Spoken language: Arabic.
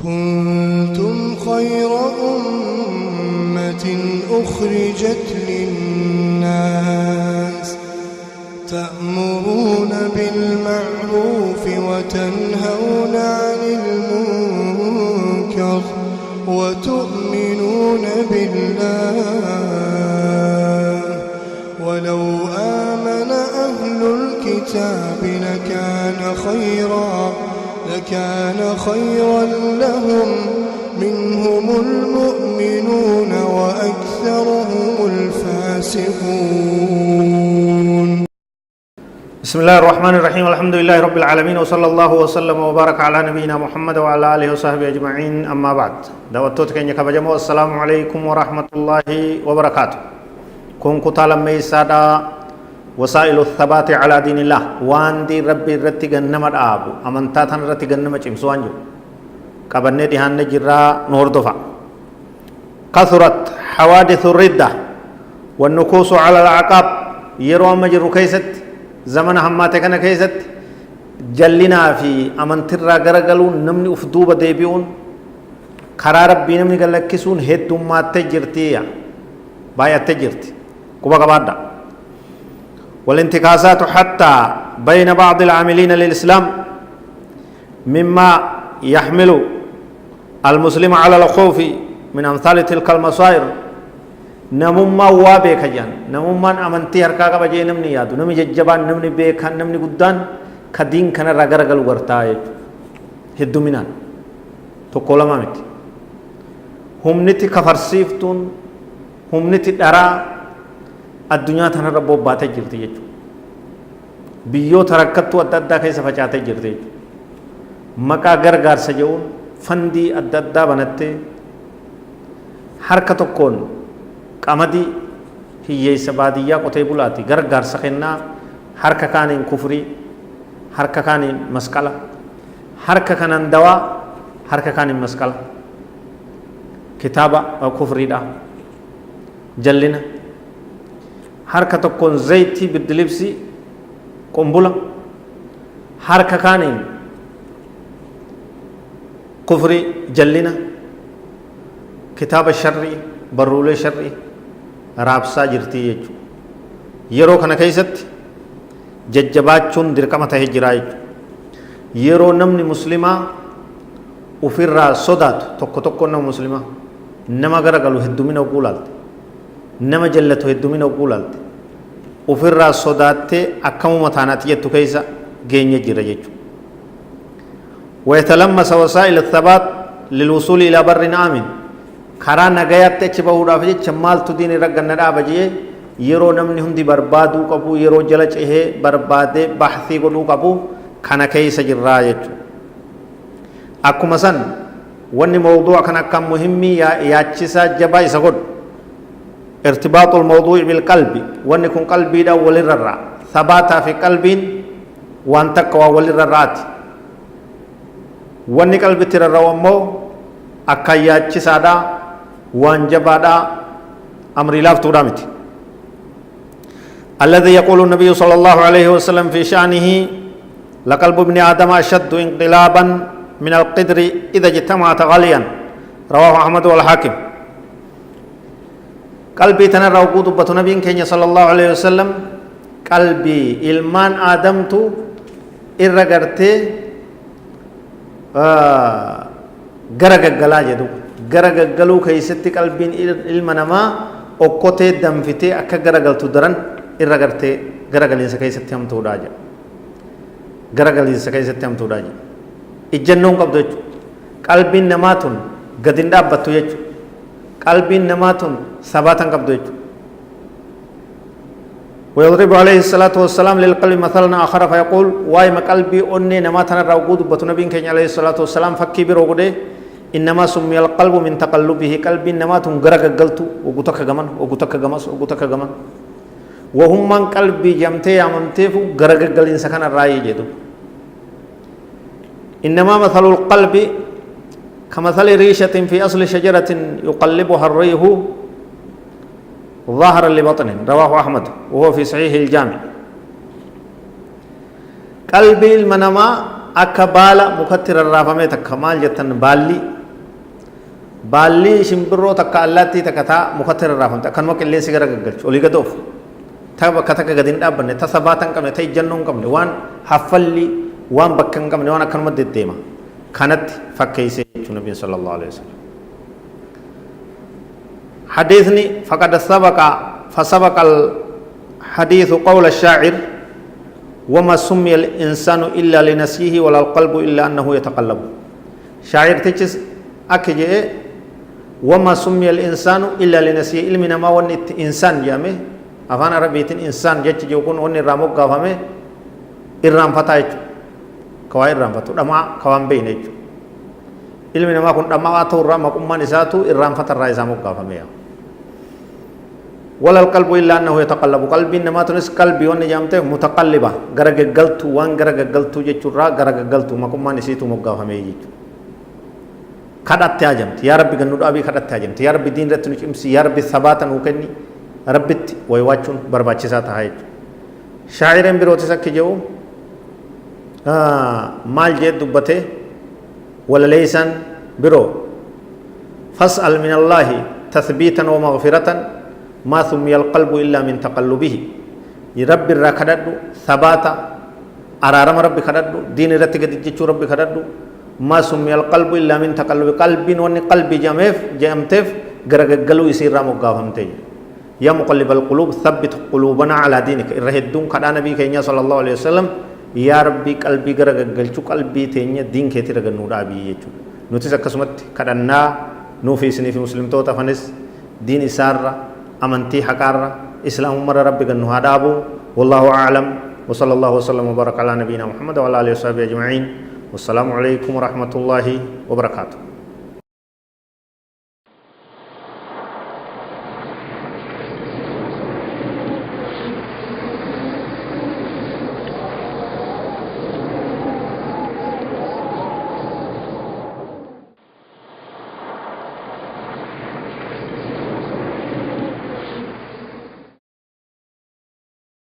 كنتم خير أمة أخرجت للناس تأمرون بالمعروف وتنهون عن المنكر وتؤمنون بالله ولو آمن أهل الكتاب لكان خيرا لهم منهم المؤمنون وأكثرهم الفاسقون. بسم الله الرحمن الرحيم. الحمد لله رب العالمين وصلى الله وسلم وبارك على نبينا محمد وعلى آله وصحبه أجمعين. أما بعد دعوتك إنك بجمع السلام عليكم ورحمة الله وبركاته. كن كتالا ميسادا وسائل الثبات على دين الله وان دي ربي رتي غنم الآبو أمنتاتن رتي غنم چمسوانجو قبرني ديهان نجرى نور دفع. كثرت حوادث الردة والنكوس على العقاب يرو مجرو كيست زمن هماتي كان كيست جلنا في أمنتر غرغلون نمني أفدوب ديبيون خرا ربي نمني غلقسون هدوم ما تجرتي بايا تجرتي كوبا قبادا. والانتكاسات حتى بين بعض العاملين للإسلام مما يحمل المسلم على الخوف من أمثال تلك المصائر. نمما وابيك جان نمما أمنتي هركاك بجي نمني يادو نمي ججبان نمني بيكان نمني قدان كدين كان رغرغل ورتاي هدو منان تو كولما مت هم نتي كفرسيفتون هم نتي دارا الدنيا تنا ربو باتي جرتي جچو بيو تركتو اددا كيس فچاتے جرتي مکا گرگار سجون فندي اددا بنتے حرکتو کون قمدي هي سبادية قطي بلاتي گرگار سخنا حرکا کانین کفری حرکا کانین مسکلا حرکا کانن دوا حرکا کانین مسکلا کتابا او کفری دا جلنا حركة تكون زيتي بالدلبسي قنبلة حركة كانين كفري جلنا كتاب الشرعي برولي شرعي رابسا جرتي يجو يرو كان كيست ججبات چون درقمة هجراي يرو نمني مسلمة وفر صدات تكو نم مسلمة نما غرغلو هدو من وقولات nama jallatu heddumina oquulaalte ofirraa sodaattee akkamuma taanaati jettu keessa geenye jira jechuudha. ويتلمس وسائل الثبات للوصول إلى بر آمن كرا نجايات تجيبه ورافع جمال تدين رجعنا رابجيه يرو نمني هندي بربادو كابو يرو جلج إيه بربادة بحثي قلو كابو كنا كي سجل رايج أكو مثلا وني موضوع كنا كم مهمي يا تشيسا جباي سقول ارتباط الموضوع بالقلب وان يكون قلبي دا وللرا ثبات في قلب وان تقوى وللرات وان قلبي ترى ومو اكايات سادا وان جبادا امر لاف ترامت الذي يقول النبي صلى الله عليه وسلم في شأنه لقلب ابن آدم أشد انقلابا من القدر إذا اجتمعت غاليا رواه أحمد والحاكم. قلبي تنرى وقود بطو نبي كينيا صلى الله عليه وسلم قلبي إلمان آدم تو إرغرتي غرغغلا جدو غرغغلو كيستي قلبين إلمنما أوكوتي دمفتي أكا غرغلتو درن إرغرتي غرغلين سكيستي هم توراجا غرغلين سكيستي هم توراجا إجنون قبضو قلبين نماتون غدين دابتو يجو قلبين نماتون ثباتا قبضو ويضرب عليه الصلاة والسلام للقلب مثلا آخر فيقول وايم قلبي أني نماتنا راوغود بطنبين كين عليه الصلاة والسلام فكي بروغده إنما سمي القلب من تقلبه قلبي نماتون غرق قلتو وقتك غمان وقتك غمس وقتك غمان وهم من قلبي جمتي عممتفو غرق قلين سكن الرأي جدو إنما مثل القلب كمثل ريشة في أصل شجرة يقلبها الريح ظاهرا لبطن رواه أحمد وهو في صحيح الجامع. قلبي المنما أكبالا مكتر الرافمة كمال جتن بالي بالي شمبرو تكا اللاتي تكتا مخطر الرافن تكن مك اللي سيجرا قلت ولي قدوف تابا كتك قدين أبني تثباتن كم تي جنون كم وان حفلي وان بكن كم وانا كن مد الديما كانت فكيسي النبي صلى الله عليه وسلم حديثني فقد فسبق الحديث قول الشاعر وما سمي الإنسان إلا لنسيه ولا القلب إلا أنه يتقلب شاعر تجس أكجئ وما سمي الإنسان إلا لنسيه علمنا ما ونت إنسان جامه أفان ربيت إنسان جت جوكون وني رامو قافمه إرام فتايج كواي إرام فتو دما كوام بينج علمنا ما كن دما أتو رام كمان إساتو إرام فتر رايز رامو قافمه ولا القلب إلا أنه يتقلب قلبي نما تنس قلبي وني جامته متقلبة غرق غلطو وان غرق غلطو جچورا غرق غلطو ما كمان إسيتو مقافمه جيتو kadhatte ajamti yaa rabbi gannu dhaabii kadhatte ajamti yaa rabbi diin irratti nu cimsi yaa rabbi sabaata nuu kenni rabbitti waywaachuun barbaachisaa ta'a jechuudha shaa'ireen birootis akka jedhu maal jee dubbate walaleeysan biroo fas'al min allaahi tathbiitan wa maghfiratan maa thummiya alqalbu illaa min taqallubihi rabbi irraa kadhadhu sabaata araarama rabbi kadhadhu diin irratti gadi jechuu rabbi kadhadhu ما سمي القلب إلا من تقلب قلب وني قلبي جامتف غرغغلو يسير مقافمتي يا مقلب القلوب ثبت قلوبنا على دينك الرهدون كدا نبي كينيا صلى الله عليه وسلم يا ربي قلبي غرغغلچو قلبي تينيا دين كيتي رغنو دابي يچو نوتي سكسمت كدنا نو في سني في مسلم تو تفنس دين سار امنتي حقار اسلام مر ربي غنو هدابو والله اعلم وصلى الله وسلم وبارك على نبينا محمد وعلى اله وصحبه اجمعين والسلام عليكم ورحمة الله وبركاته.